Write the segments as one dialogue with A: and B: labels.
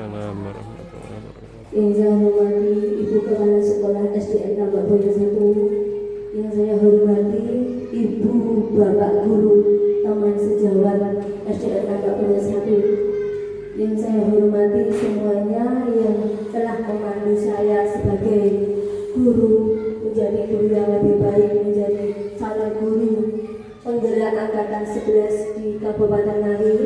A: Waalaikumsalam warahmatullahi wabarakatuh.
B: Yang saya hormati Ibu Kepala Sekolah SDN Tambak Boyo 1, yang saya hormati Ibu Bapak Guru Taman Sejawat SDN Tambak Boyo 1, yang saya hormati semuanya yang telah memandu saya sebagai guru menjadi guru yang lebih baik, menjadi calon guru penggerak angkatan 11 di Kabupaten Ngawi.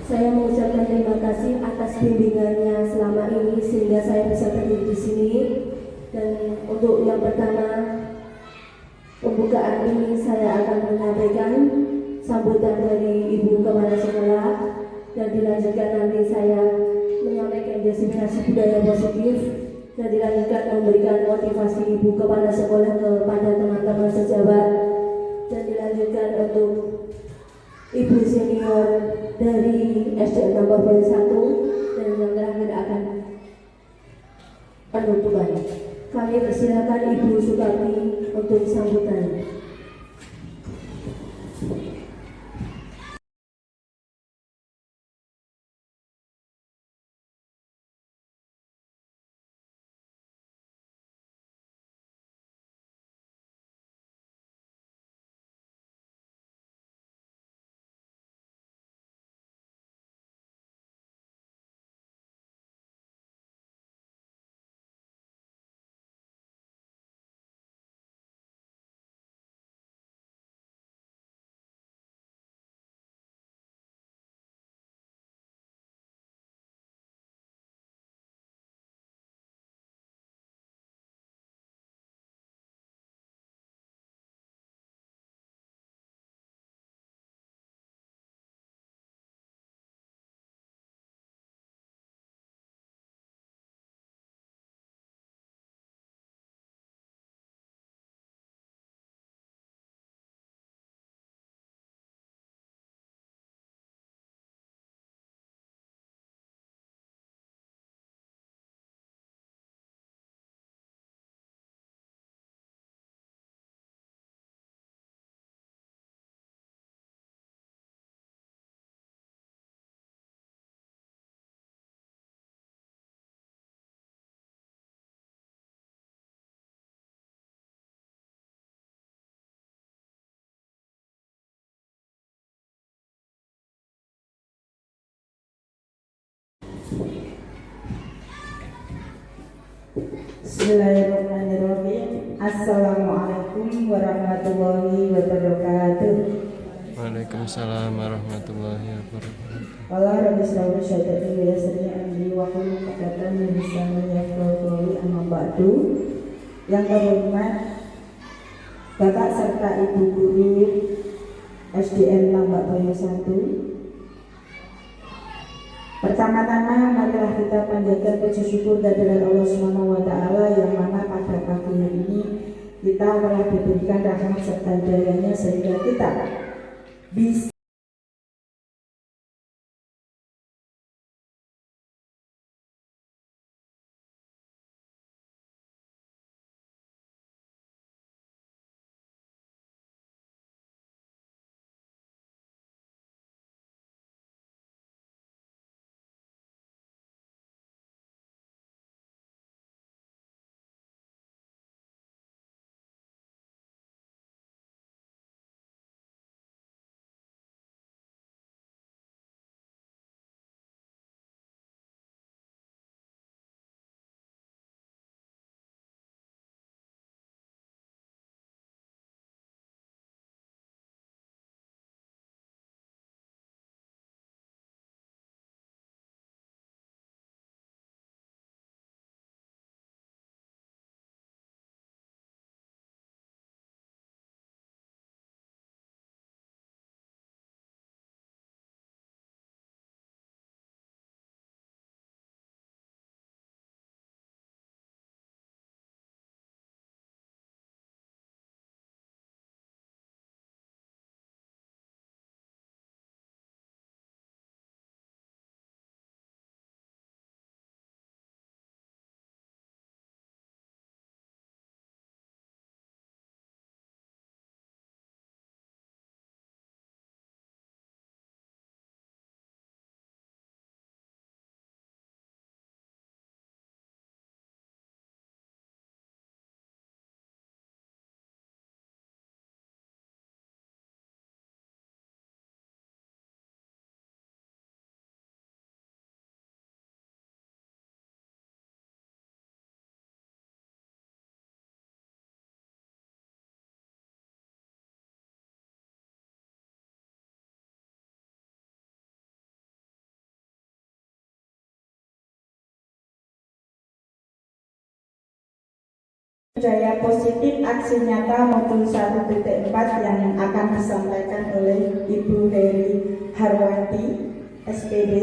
B: Saya mengucapkan terima kasih atas bimbingannya selama ini sehingga saya bisa berdiri di sini. Dan untuk yang pertama, pembukaan ini saya akan menyampaikan sambutan dari Ibu Kepala Sekolah, dan dilanjutkan nanti saya menyampaikan diseminasi budaya positif, dan dilanjutkan memberikan motivasi Ibu Kepala Sekolah kepada teman-teman sejawat, dan dilanjutkan untuk Ibu senior dari SDN Tambak Boyo 1, dan yang terakhir akan penutupan. Kami persilakan Ibu Sukarti untuk sambutan.
C: Bismillahirrahmanirrahim. Assalamualaikum warahmatullahi wabarakatuh.
A: Waalaikumsalam warahmatullahi wabarakatuh.
C: Allah Rabbi selalu syaitan wa yasri amri wa qul qadatan min lisani yafqahu amma ba'du. Yang terhormat Bapak serta Ibu guru SDN Tambak Boyo 1. Pertama-tama marilah kita panjatkan puji syukur kehadirat Allah Subhanahu wa taala, yang mana pada pagi hari ini kita telah diberikan rahmat serta hidayahnya sehingga kita bisa Budaya positif aksi nyata modul 1.4 yang akan disampaikan oleh Ibu Heri Harwanti, SPD.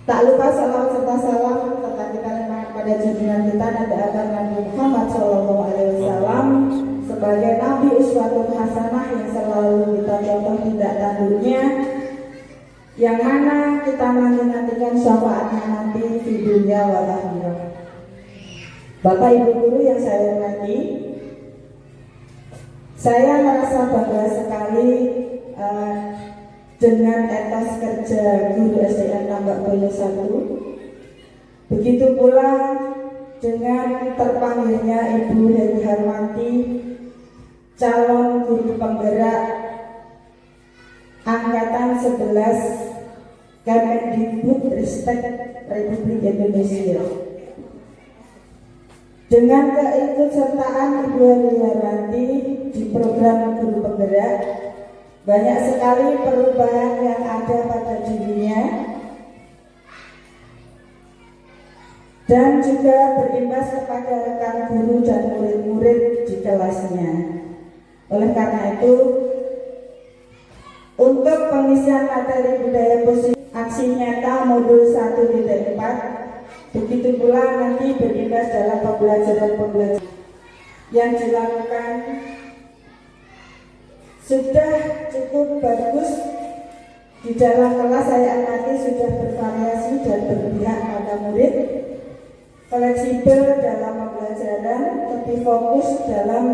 C: Tak lupa salawat serta salam tetap kita limpahkan pada junjungan kita Nabi Akbar Nabi Muhammad SAW sebagai Nabi uswatun hasanah yang selalu kita contoh tidak tandurnya, yang mana kita nantikan syafaatnya nanti di dunia wal akhirah. Bapak Ibu guru yang saya hormati, saya merasa bangga sekali dengan etos kerja guru SDN Tambak Boyo 1. Begitu pula dengan terpanggilnya Ibu Heri Harwanti, calon guru penggerak Angkatan 11 Kemendikbudristek Republik Indonesia. Dengan keikutsertaan Ibu Heri Harwanti di program guru penggerak, banyak sekali perubahan yang ada pada dirinya dan juga berimbas kepada rekan guru dan murid-murid di kelasnya. Oleh karena itu, untuk pengisian materi budaya positif aksi nyata modul 1.4, begitu pula nanti berimbas dalam pembelajaran yang dilakukan sudah cukup bagus. Di dalam kelas saya amati sudah bervariasi dan berpihak pada murid, fleksibel dalam pembelajaran, lebih fokus dalam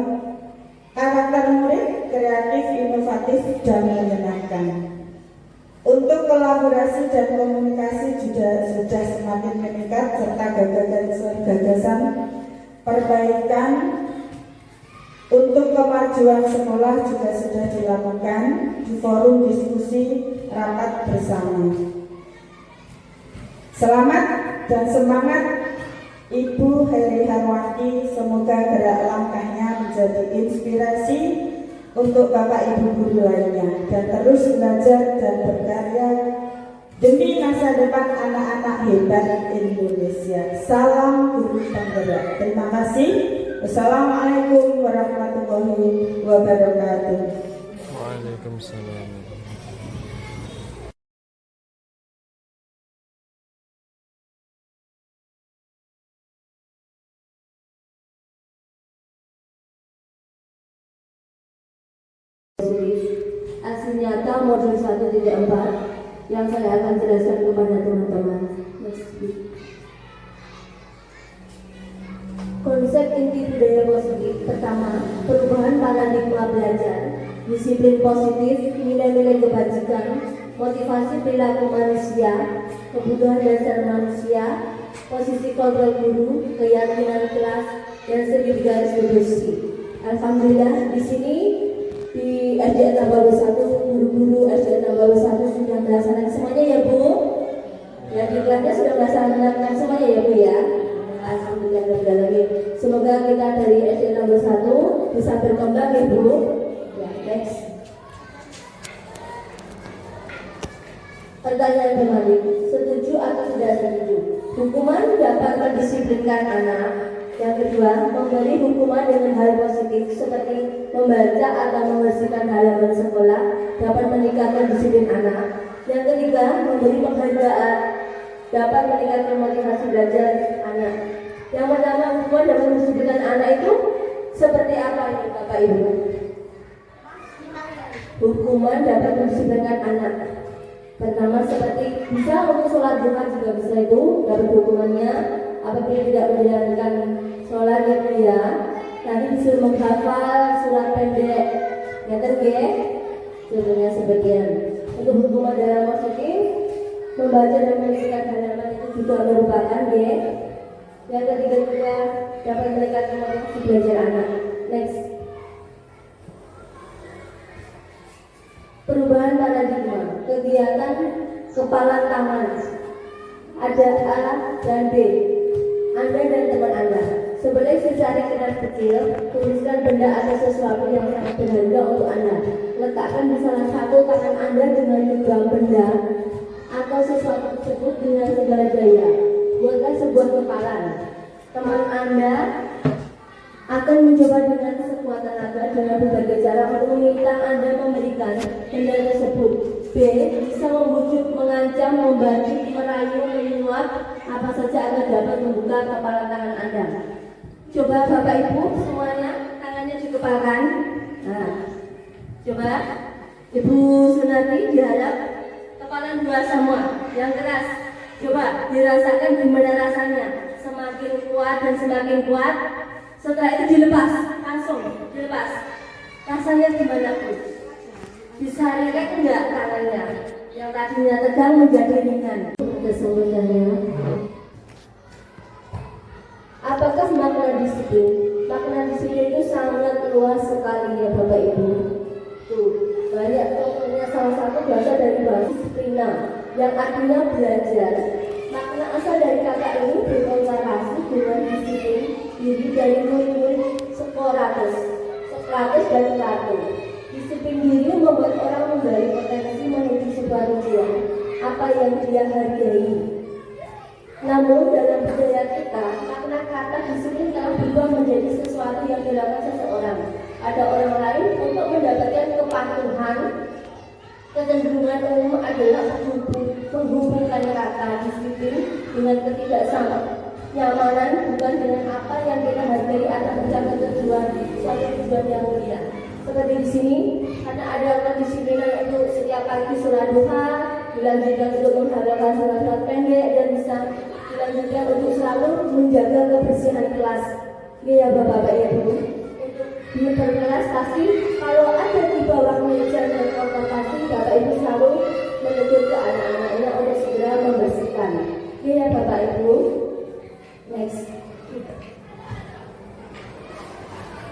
C: karakter murid, kreatif, inovatif, dan menyenangkan. Untuk kolaborasi dan komunikasi juga sudah semakin meningkat, serta gagasan perbaikan untuk kemajuan sekolah juga sudah dilakukan di forum diskusi rapat bersama. Selamat dan semangat Ibu Heri Harwanti, semoga gerak langkahnya menjadi inspirasi untuk Bapak Ibu guru lainnya dan terus belajar dan berkarya demi masa depan anak-anak hebat Indonesia. Salam guru penggerak. Terima kasih. Wassalamualaikum warahmatullahi wabarakatuh.
A: Waalaikumsalam.
B: Aksi nyata modul 1.4 yang saya akan jelaskan kepada teman-teman. Konsep inti budaya positif pertama, perubahan paradigma belajar, disiplin positif, nilai-nilai kebajikan, motivasi perilaku manusia, kebutuhan dasar manusia, posisi kontrol guru, keyakinan kelas, dan segitiga distribusi. Alhamdulillah di sini di SDN Tambak Boyo 1, guru-guru SDN Tambak Boyo 1 sudah melaksanakan semuanya ya Bu? Ya di kelasnya sudah melaksanakan semuanya ya Bu ya? Alhamdulillah. Semoga kita dari SDN Tambak Boyo 1 bisa berkembang ya Bu. Ya, next. Pertanyaan kembali, setuju atau tidak setuju? Hukuman dapat mendisiplinkan anak. Yang kedua, memberi hukuman dengan hal positif seperti membaca atau membersihkan halaman sekolah dapat meningkatkan disiplin anak. Yang ketiga, memberi penghargaan dapat meningkatkan motivasi belajar anak. Yang pertama, hukuman dapat mendisiplinkan anak itu seperti apa ini Bapak Ibu? Hukuman dapat mendisiplinkan anak. Pertama, seperti bisa untuk sholat duha juga bisa itu dapat hukumannya. Apabila tidak menjalankan sholat yang mulia, nanti disuruh menghafal surat pendek. Ya terge, contohnya sebagian. Untuk hukuman dalam positif, membaca dan menuliskan halaman itu juga merupakan G. Yang ketiga juga dapat meningkatkan motivasi belajar anak. Next. Perubahan paradigma, kegiatan kepala taman. Ada A dan B. Anda dan teman Anda, sebagai secari kertas kecil, tuliskan benda atau sesuatu yang sangat berharga untuk Anda. Letakkan di salah satu tangan Anda dengan genggam benda atau sesuatu tersebut dengan segala daya. Buatkan sebuah kepalan. Teman Anda akan mencoba dengan sekuat tenaga dengan berbagai cara untuk meminta Anda memberikan benda tersebut. B. Bisa membujuk, mengancam, membanding, merayu, menyuap apa saja agar dapat membuka kepala tangan Anda. Coba Bapak Ibu semuanya tangannya dikepalkan. Nah, coba Ibu Sunati diharap kepala dua semua yang keras. Coba dirasakan gimana rasanya. Semakin kuat dan semakin kuat. Setelah itu dilepas, langsung dilepas. Rasanya gimana Bu? Bisa rileks enggak tangannya? Yang tadinya tegang menjadi ringan. Sesungguhnya, apakah makna disiplin? Makna disiplin itu sangat luas sekali ya Bapak Ibu. Tuh, banyak contohnya, salah satu bahasa dari bahasa disiplina yang artinya belajar. Makna asal dari kata ini berkorelasi dengan disiplin diri dari murid-murid Sokrates dan Plato. Disiplin diri membuat orang menggali potensi menuju sebuah tujuan apa yang dia hargai. Namun dalam budaya kita, makna kata disiplin telah berubah menjadi sesuatu yang dilakukan seseorang pada orang lain untuk mendapatkan kepatuhan. Kecenderungan umum adalah menghubungkan kata disiplin dengan ketidaknyamanan, bukan dengan apa yang kita hargai atau mencapai tujuan suatu tujuan yang mulia. Seperti di sini, karena ada kedisiplinan untuk setiap pagi sholat duha, dilanjutkan untuk mengharapkan sholat pendek, dan bisa dilanjutkan untuk selalu menjaga kebersihan kelas. Ini ya Bapak Ibu. Di berkelas pasti kalau ada di bawah meja dan kotor pasti Bapak Ibu selalu menegur ke anak-anaknya untuk segera membersihkan. Ini ya Bapak Ibu. Next.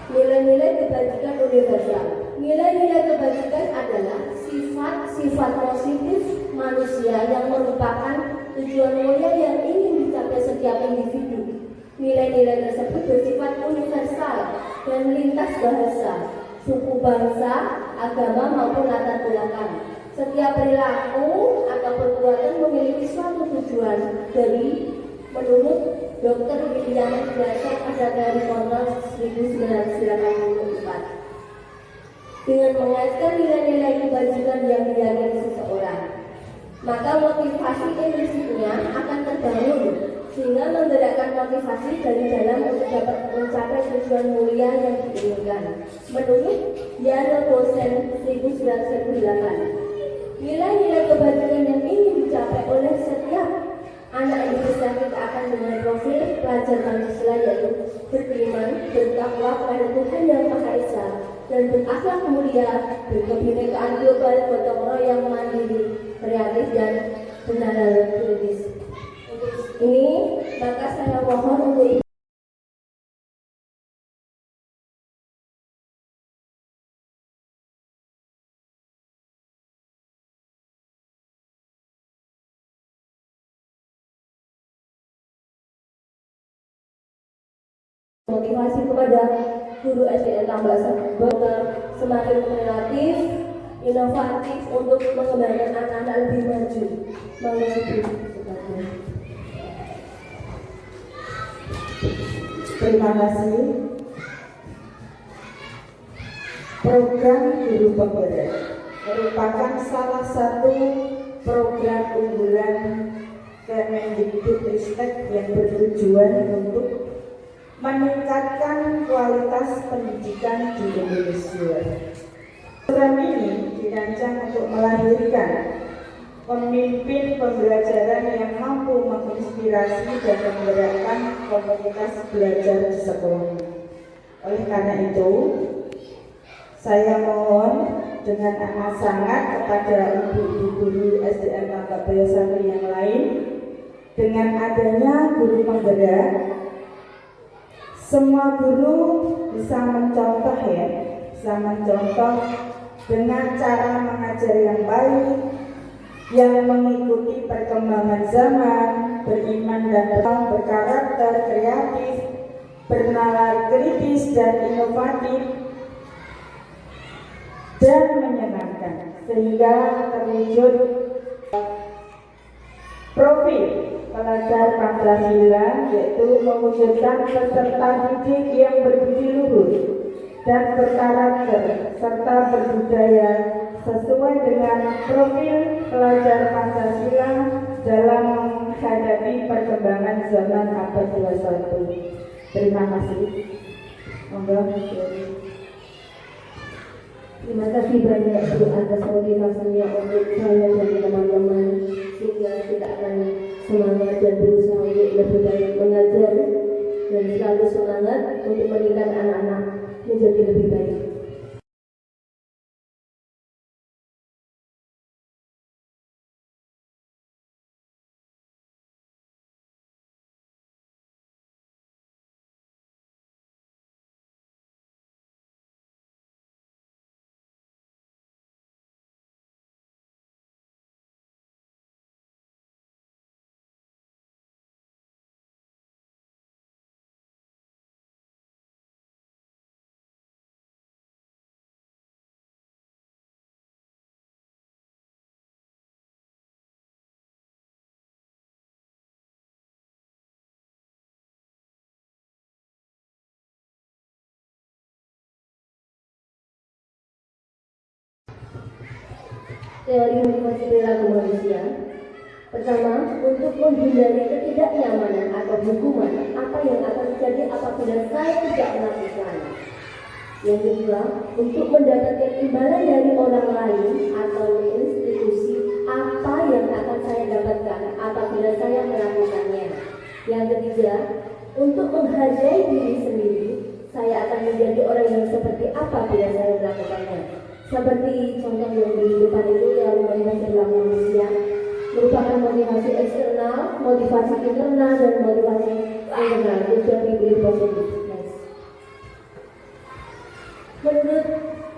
B: Nilai-nilai kebajikan universal. Nilai-nilai kebajikan adalah sifat-sifat positif manusia yang merupakan tujuan mulia yang ingin dicapai setiap individu. Nilai-nilai tersebut bersifat universal dan lintas bahasa, suku bangsa, agama maupun latar belakang. Setiap perilaku atau perbuatan memiliki suatu tujuan menurut Dr. William Glasser pada Harry Potter 1984. Dengan mengaitkan nilai-nilai kebajikan yang diyakini seseorang, maka motivasi implisiknya akan terbangun sehingga menggerakkan motivasi dari dalam untuk dapat mencapai tujuan mulia yang diinginkan. Menurut Yano Dosen 1998, nilai-nilai kebajikan yang ingin dicapai oleh setiap anak Indonesia kita akan dengan profil pelajar Pancasila, yaitu beriman, bertakwa kepada Tuhan Yang Maha Esa, dan berakhlak mulia, berkebinekaan global, gotong royong, mandiri, kreatif, dan benar-benar kritis. Ini maka saya mohon untuk motivasi kepada guru SDN Tambasan semakin kreatif, inovatif untuk mengembangkan anak-anak lebih maju, mengerti.
C: Terima kasih. Program Guru Penggerak merupakan salah satu program unggulan Kemendikbudristek yang bertujuan untuk meningkatkan kualitas pendidikan di Indonesia. Program ini dirancang untuk melahirkan pemimpin pembelajaran yang mampu menginspirasi dan menggerakkan komunitas belajar di sekolah. Oleh karena itu, saya mohon dengan amat sangat kepada ibu-ibu guru SDN Tanggap Bayasari yang lain, dengan adanya guru penggerak, semua guru bisa mencontoh dengan cara mengajar yang baik, yang mengikuti perkembangan zaman, beriman dan berkarakter kreatif, bernalar kritis dan inovatif, dan menyenangkan, sehingga terwujud profil pelajar Pancasila, yaitu mewujudkan peserta didik yang berbudi luhur dan berkarakter serta berbudaya sesuai dengan profil pelajar Pancasila dalam menghadapi perkembangan zaman abad 21. Terima kasih. Monggo.
B: Terima kasih banyak Bu atas motivasinya untuk saya dan teman-teman, sehingga kita akan semangat dan berusaha untuk lebih baik mengajar dan selalu semangat untuk meningkatkan anak-anak menjadi lebih baik. Teori motivasi perilaku manusia. Pertama, untuk menghindari ketidaknyamanan atau hukuman apa yang akan terjadi apabila saya tidak melakukan. Yang kedua, untuk mendapatkan imbalan dari orang lain atau institusi apa yang akan saya dapatkan apabila saya melakukannya. Yang ketiga, untuk menghargai diri sendiri, saya akan menjadi orang yang seperti apa bila saya melakukannya. Seperti contoh yang di depan itu, yang motivasi perilaku manusia merupakan motivasi eksternal, motivasi internal, dan motivasi internal. Itu sudah diberi positif. Menurut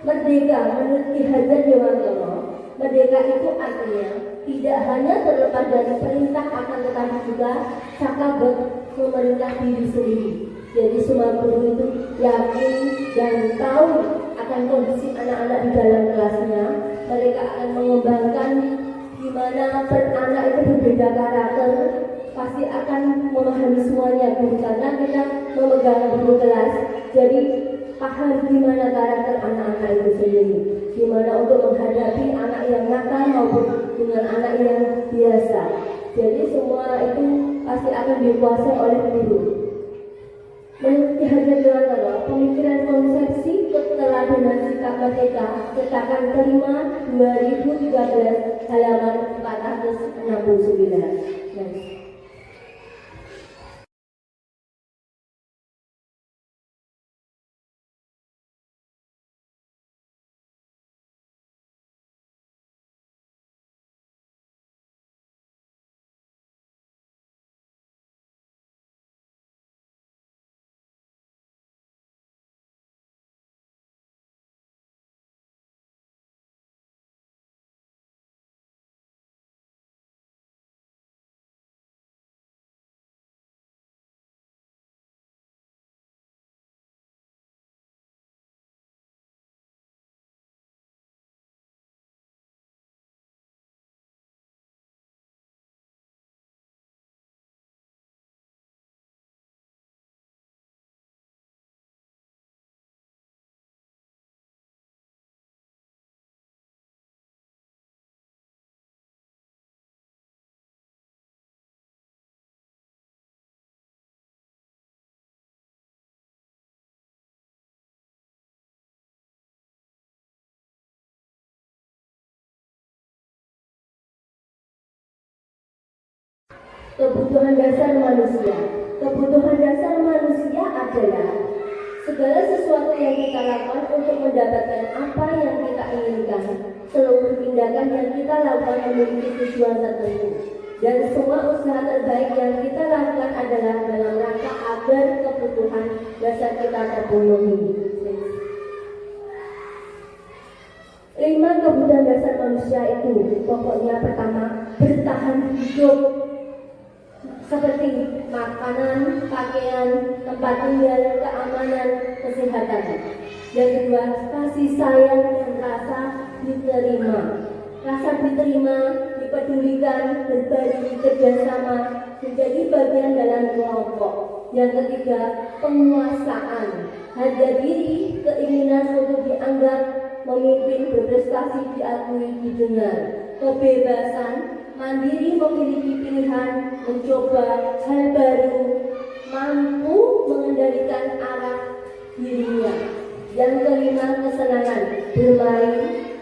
B: Merdeka, menurut Ki Hajar Dewantara, merdeka itu artinya tidak hanya terlepas dari perintah, akan tetapi juga cakap memerintah diri sendiri. Jadi semua guru itu yakin dan tahu akan kondisi anak-anak di dalam kelasnya. Mereka akan mengembangkan gimana per anak itu berbeda karakter, pasti akan memahami semuanya guru, karena kita memegang guru kelas. Jadi paham gimana karakter anak-anak itu sendiri, gimana untuk menghadapi anak yang nakal maupun dengan anak yang biasa. Jadi semua itu pasti akan dikuasai oleh guru. Menurut Ki Hajar Dewantara, pemikiran konsepsi keteladanan sikap merdeka, cetakan kelima 2013 halaman 469. Kebutuhan dasar manusia. Kebutuhan dasar manusia adalah segala sesuatu yang kita lakukan untuk mendapatkan apa yang kita inginkan. Seluruh tindakan yang kita lakukan memiliki tujuan tertentu, dan semua usaha terbaik yang kita lakukan adalah dalam rangka agar kebutuhan dasar kita terpenuhi. 5 kebutuhan dasar manusia itu pokoknya pertama, bertahan hidup, seperti makanan, pakaian, tempat tinggal, keamanan, kesehatan. Yang kedua, kasih sayang dan rasa diterima. Rasa diterima, dipedulikan, berbagi bekerja sama, menjadi bagian dalam kelompok. Yang ketiga, penguasaan. Harga diri, keinginan untuk dianggap memimpin, berprestasi, diakui, didengar. Kebebasan, mandiri memiliki pilihan, mencoba hal baru, mampu mengendalikan arah dirinya. Yang kelima, kesenangan, bermain,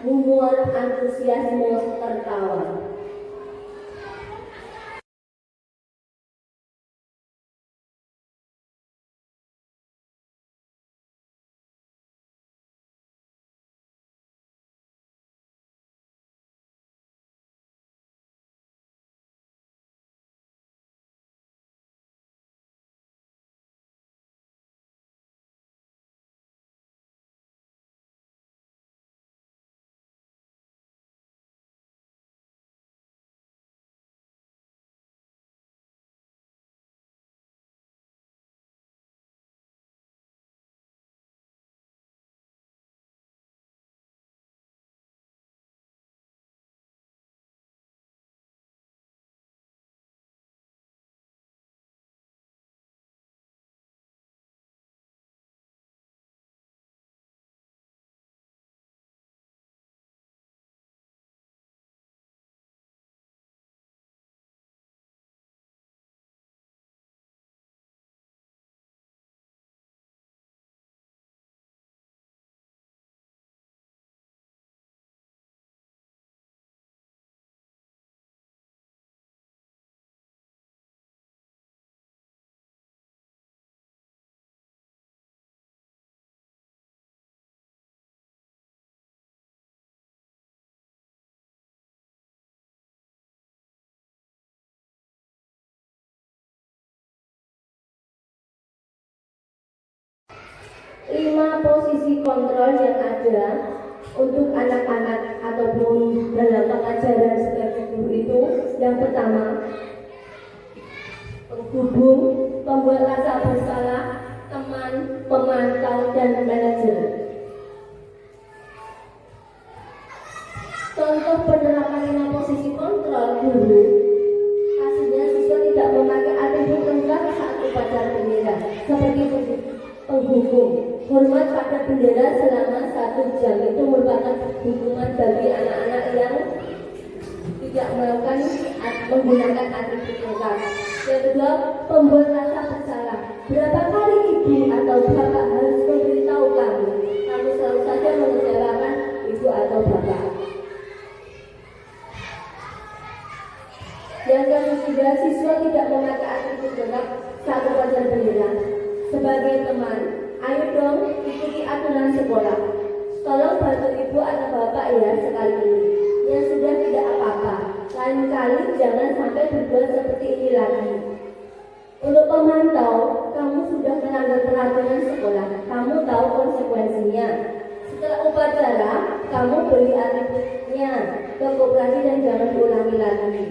B: humor, antusiasme, tertawa. Lima posisi kontrol yang ada untuk anak-anak ataupun dalam pengajaran sebagai guru itu, yang pertama, penghubung, pembuat rasa bersalah, teman, pemantau, dan manajer. Contoh penerapan lima posisi kontrol guru, hasilnya siswa tidak memakai atribut lengkap saat upacara bendera, seperti penghubung. Hormat pada bendera selama 1 jam itu merupakan hukuman bagi anak-anak yang tidak melakukan menggunakan atribut lengkap. Yang kedua, pembuat rasa bersalah. Berapa kali ibu atau bapak harus memberitahu kamu? Kamu selalu saja mengecewakan ibu atau bapak. Yang ketiga, siswa tidak memakai atribut lengkap saat upacara bendera. Sebagai teman, ayo dong ikuti aturan sekolah. Tolong bantu ibu atau bapak ya sekali ini. Yang sudah tidak apa-apa. Lain kali jangan sampai berbuat seperti ini lagi. Untuk pemantau, kamu sudah melanggar peraturan sekolah. Kamu tahu konsekuensinya. Setelah upacara, kamu beli atributnya ke koperasi dan jangan diulangi lagi.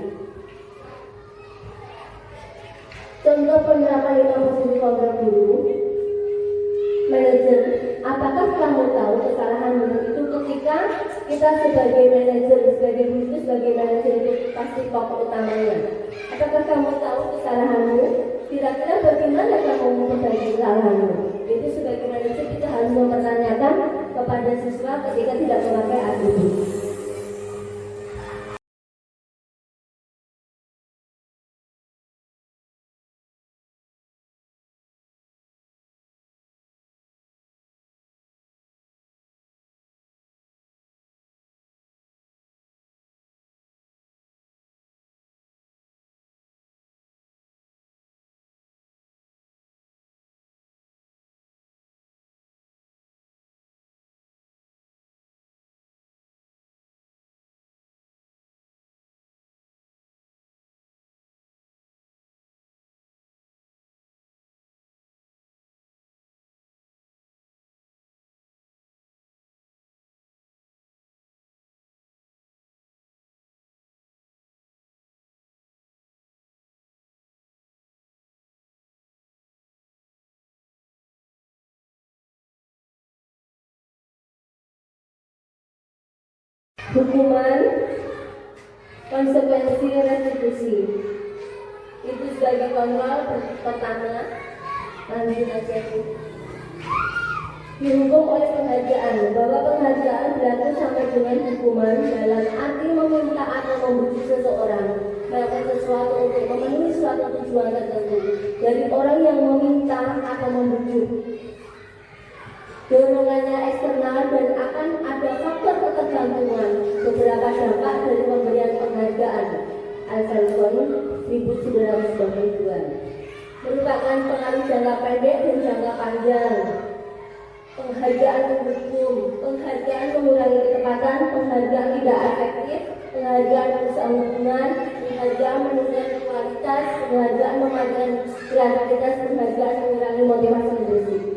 B: Contoh penerapan 5 posisi kontrol guru. Manajer, apakah kamu tahu kesalahanmu itu ketika kita sebagai manajer, sebagai guru, sebagai manajer itu pasti pokok utamanya. Apakah kamu tahu kesalahanmu? Kira-kira bagaimana kamu memperbaiki kesalahanmu? Itu sebagai manajer kita harus mempertanyakan kepada siswa ketika tidak memakai atribut. Hukuman, konsekuensi, restitusi. manual pertama, lanjut aja Bu. Dihukum oleh penghargaan, bahwa penghargaan berlaku sampai dengan hukuman dalam arti meminta atau membujuk seseorang melakukan sesuatu untuk memenuhi suatu tujuan tertentu dari orang yang meminta atau membujuk. Dorongannya eksternal dan akan ada faktor ketergantungan. Beberapa dampak dari pemberian penghargaan. Alfredson 1922 merupakan pengaruh jangka pendek dan jangka panjang. Penghargaan mendukung, penghargaan mengurangi ketepatan, penghargaan tidak efektif, penghargaan merusak hubungan, penghargaan menurunkan kualitas, penghargaan mematikan kreativitas, penghargaan mengurangi motivasi hidup.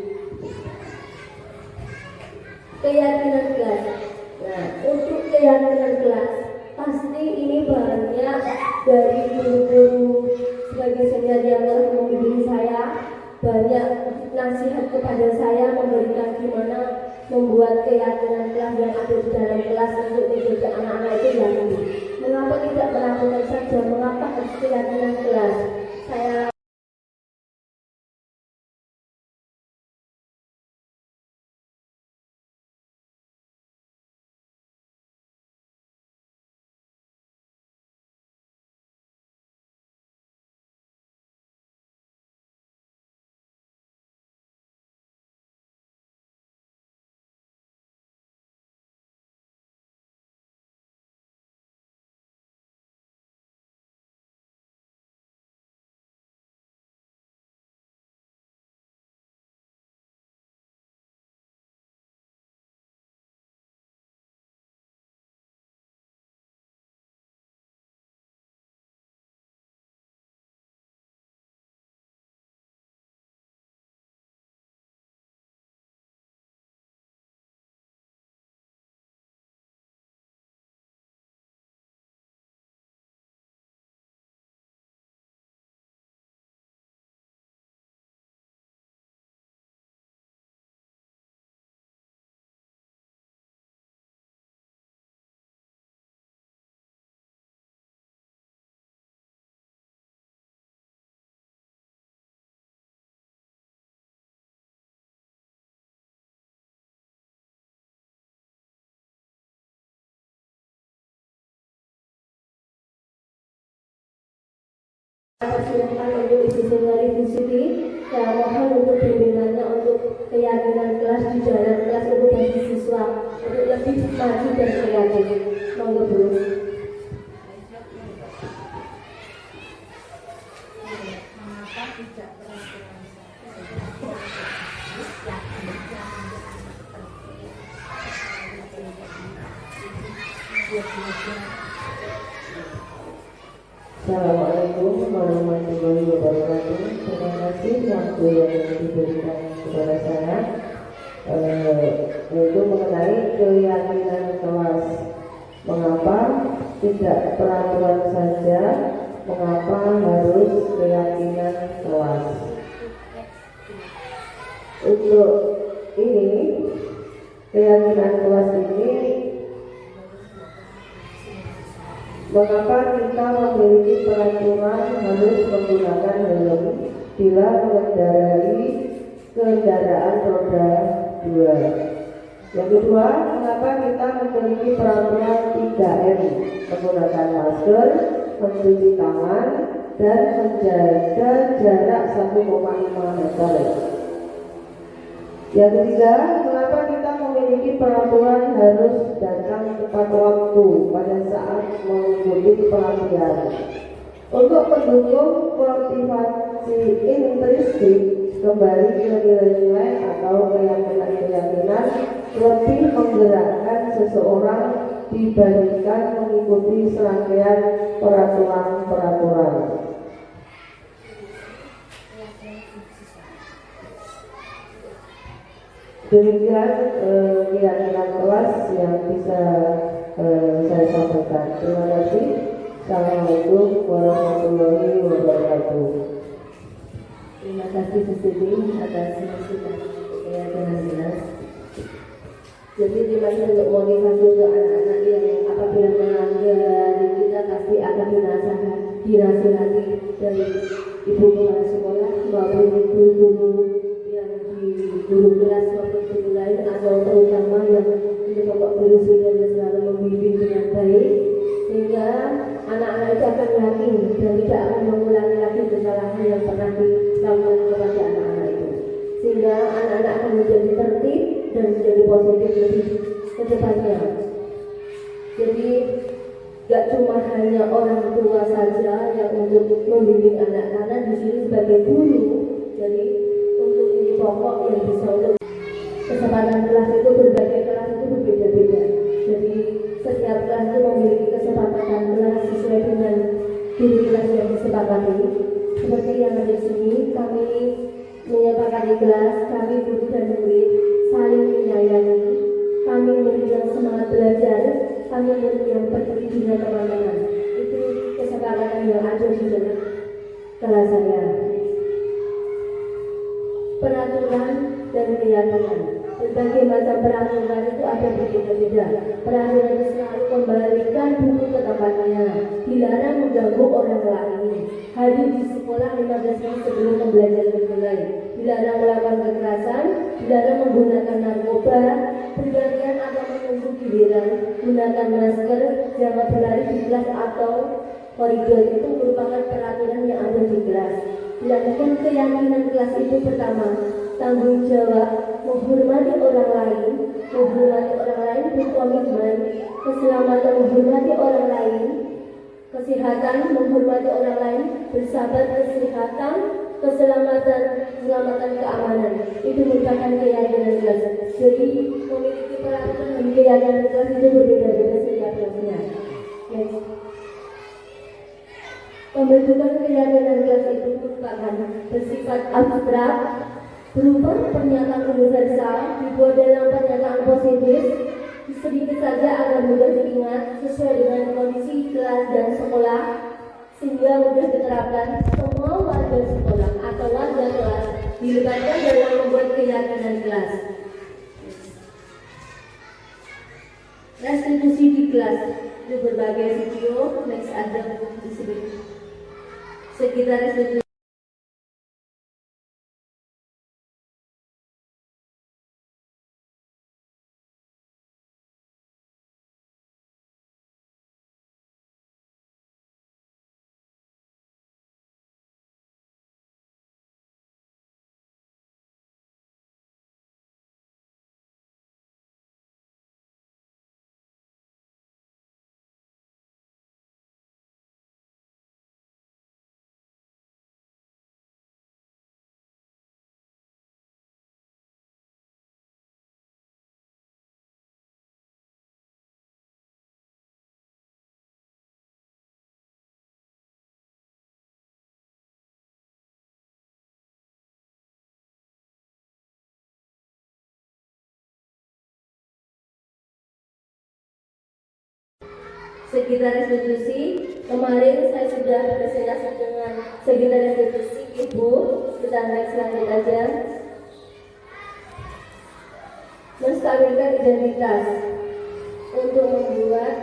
B: Keyakinan kelas. Nah, untuk keyakinan kelas, pasti ini banyak dari guru-guru sebagai senior yang telah membimbing saya, banyak nasihat kepada saya memberikan gimana membuat keyakinan kelas yang ada di dalam kelas untuk menjaga anak-anak itu yakin. Mengapa tidak melakukan saja? Mengapa harus keyakinan kelas? Saya persilakan untuk Ibu Seniori Bu Siti. Saya mohon untuk bimbingannya untuk keyakinan kelas di dalam kelas untuk bagi siswa untuk lebih maju dan kreatif. Monggo Bu.
D: Assalamualaikum warahmatullahi wabarakatuh. Terima kasih waktu yang diberikan kepada saya untuk mengenai keyakinan kelas. Mengapa tidak peraturan saja? Mengapa harus keyakinan kelas? Untuk ini, keyakinan kelas ini, mengapa kita memiliki peraturan harus menggunakan helm bila mengendarai kendaraan roda 2? Yang kedua, mengapa kita memiliki peraturan 3M, menggunakan masker, mencuci tangan, dan menjaga jarak 1,5 meter? Yang ketiga, mengapa kita memiliki peraturan harus datang tepat waktu pada saat mengikuti pelatihan? Untuk mendukung motivasi intrinsik, kembali ke nilai-nilai atau keyakinan-keyakinan lebih menggerakkan seseorang dibandingkan mengikuti serangkaian peraturan-peraturan. Demikian keyakinan kelas yang bisa saya sampaikan. Terima kasih. Assalamualaikum warahmatullahi wabarakatuh.
B: Terima kasih Bu Siti atas masukan keyakinan kelas. Jadi terima kasih untuk motivasi untuk anak-anak yang apabila melanggar kita pasti akan dinasihati dan ibu kepala sekolah maupun guru-guru yang di guru kelas maupun guru lain atau terutama yang di pokok guru sudah selalu membimbing dengan baik sehingga anak-anak itu akan yakin dan tidak akan mengulangi lagi kesalahan yang pernah dilakukan kepada anak-anak itu sehingga anak-anak akan menjadi tertib dan menjadi positif lebih ke depannya. Jadi gak cuma hanya orang tua saja yang untuk membimbing anak karena di sini sebagai guru jadi untuk ini pokok yang bisa untuk kesempatan kelas itu berbagai kelas itu berbeda-beda. Jadi setiap kelas itu memiliki kesempatan kelas sesuai dengan diri kelas yang disepakati. Seperti yang ada di sini kami menyepakati kelas, kami guru dan murid saling menyayangi, kami murid yang semangat belajar, kami murid yang peduli dengan teman-teman. Itu kesepakatan yang ada di dalam kelas saya. Peraturan dan keyakinan. Berbagai macam peraturan itu ada berbeda-beda. Peraturan itu selalu kembalikan buku ke tempatnya. Dilarang mengganggu orang lain. Hadir di sekolah 15 menit sebelum pembelajaran dimulai. Dilarang melakukan kekerasan. Dilarang menggunakan narkoba. Bergantian atau menunggu giliran. Gunakan masker. Jangan berlari di kelas atau koridor. Itu merupakan peraturan yang ada di kelas. Dilakukan keyakinan kelas itu pertama, tanggung jawab, menghormati orang lain, berkomitmen, keselamatan, menghormati orang lain, kesehatan, menghormati orang lain, bersabar, kesehatan, keselamatan, keamanan. Itu merupakan keyakinan kelas. Jadi memiliki peraturan dan keyakinan kelas itu berbeda-beda setiap kelasnya. Yes. Pembentukan keyakinan kelas itu merupakan bersifat abstrak, berupa pernyataan universal, dibuat dalam pernyataan positif, sedikit saja agar mudah diingat sesuai dengan kondisi kelas dan sekolah, sehingga mudah diterapkan semua warga sekolah atau warga kelas dilibatkan dalam membuat keyakinan kelas. Restitusi di kelas itu berbagai video, next ada di sini. Sekitar restitusi. Sekitar restitusi, kemarin saya sudah berpresentasi dengan sekitar restitusi Ibu. Kita next lanjut aja. Menstabilkan identitas. Untuk membuat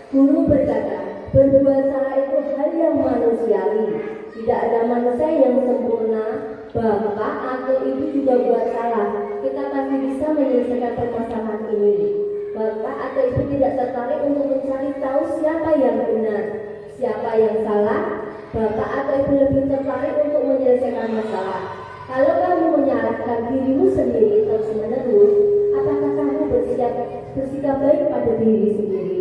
B: guru berkata, berbuat salah itu hal yang manusiawi. Tidak ada manusia yang sempurna. Bapak atau ibu juga buat salah. Kita pasti bisa menyelesaikan permasalahan ini. Bapak atau ibu tidak tertarik untuk mencari tahu siapa yang benar, siapa yang salah. Bapak atau ibu lebih tertarik untuk menyelesaikan masalah. Kalau kamu menyalahkan dirimu sendiri terus-menerus, apakah kamu bersikap baik pada diri sendiri?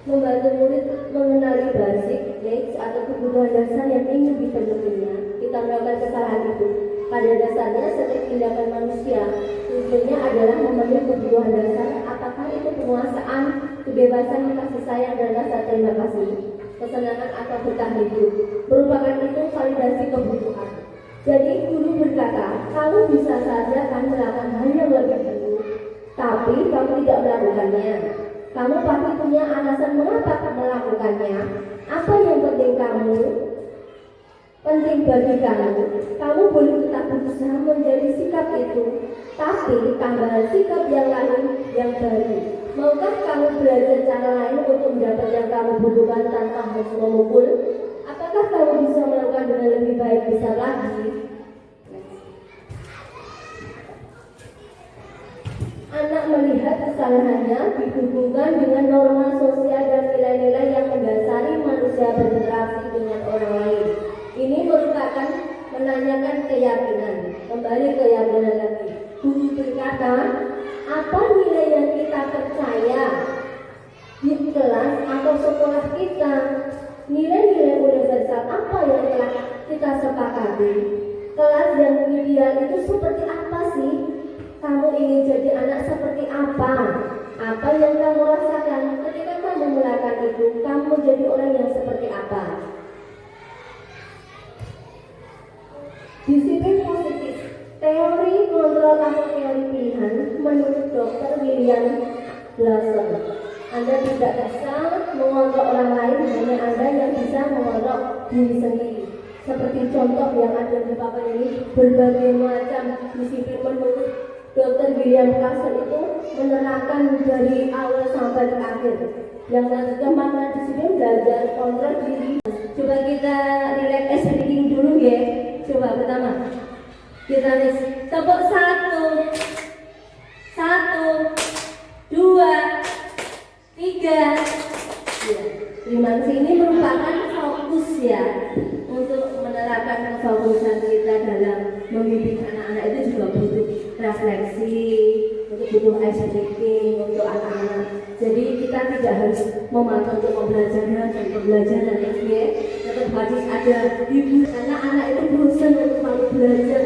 B: Membantu murid mengenali basic needs atau kebutuhan dasar yang ingin dipenuhinya. Kita melakukan kesalahan itu. Pada dasarnya setiap tindakan manusia tujuannya adalah memenuhi kebutuhan dasar, apakah itu penguasaan, kebebasan, kasih sayang, dan rasa terima kasih, kesenangan atau berkah hidup. Merupakan itu validasi kebutuhan. Jadi guru berkata, kamu bisa saja kan melakukan hal yang lebih baik, tapi kamu tidak melakukannya. Kamu pasti punya alasan mengapa melakukannya. Apa yang penting kamu? Penting bagi kamu boleh tetap berusaha menjadi sikap itu, tapi tambahan sikap yang lain yang baru. Maukah kamu belajar cara lain untuk mendapat yang kamu butuhkan tanpa harus memukul? lagi. Anak melihat kesalahannya dihubungkan dengan norma sosial dan nilai-nilai yang mendasari manusia berinteraksi dengan orang lain. Ini merupakan menanyakan keyakinan. Kembali keyakinan lagi. Guru berkata, apa nilai yang kita percaya di kelas atau sekolah kita? Nilai-nilai universal apa yang telah kita sepakati? Kelas yang ideal itu seperti apa sih? Kamu ingin jadi anak seperti apa? Apa yang kamu rasakan ketika kamu melakukan itu? Kamu jadi orang yang seperti apa? Disiplin positif, teori kontrol atau teori pilihan menurut Dr. William Glasser. Anda tidak bisa mengontrol orang lain, hanya Anda yang bisa mengontrol diri sendiri. Seperti contoh yang ada di papan ini, berbagai macam disiplin menurut Dr. William Glasser itu menerangkan dari awal sampai terakhir. Yang nantinya makna disiplin belajar kontrol diri. Coba kita relax reading dulu ya. Coba pertama kita nih tepuk 1, 2, 3. Ya, terima kasih. Ini merupakan fokus ya untuk menerapkan kefokusan kita dalam membimbing anak-anak itu juga butuh refleksi, butuh ice breaking untuk anak-anak. Jadi kita tidak harus memantau untuk pembelajaran dan pembelajaran ya. Tetap harus ada hiburan. Anak-anak itu bosan untuk selalu belajar.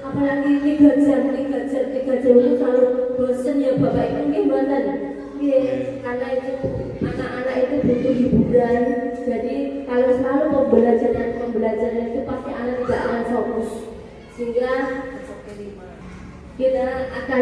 B: Apalagi 3 jam itu selalu bosan ya Bapak Ibu gimana? Karena itu anak-anak itu butuh hiburan. Jadi kalau selalu pembelajaran itu pasti anak tidak akan fokus. Sehingga kita akan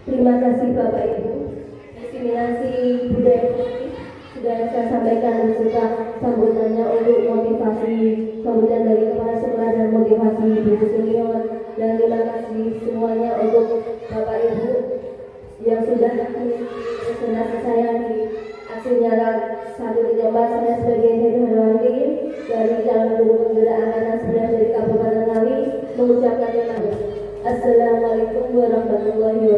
B: terima kasih Bapak Ibu. Diseminasi budaya sudah saya sampaikan beserta sambutannya untuk motivasi, sambutan dari kepala sekolah dan motivasi Ibu Senior. Dan terima kasih semuanya untuk Bapak Ibu yang sudah presentasi saya di aksi nyala 134. Saya sebagai Head Harwandi dari calon guru penggerak angkatan 9 dari Kabupaten Ngawi mengucapkan terima kasih. Assalamualaikum warahmatullahi wabarakatuh.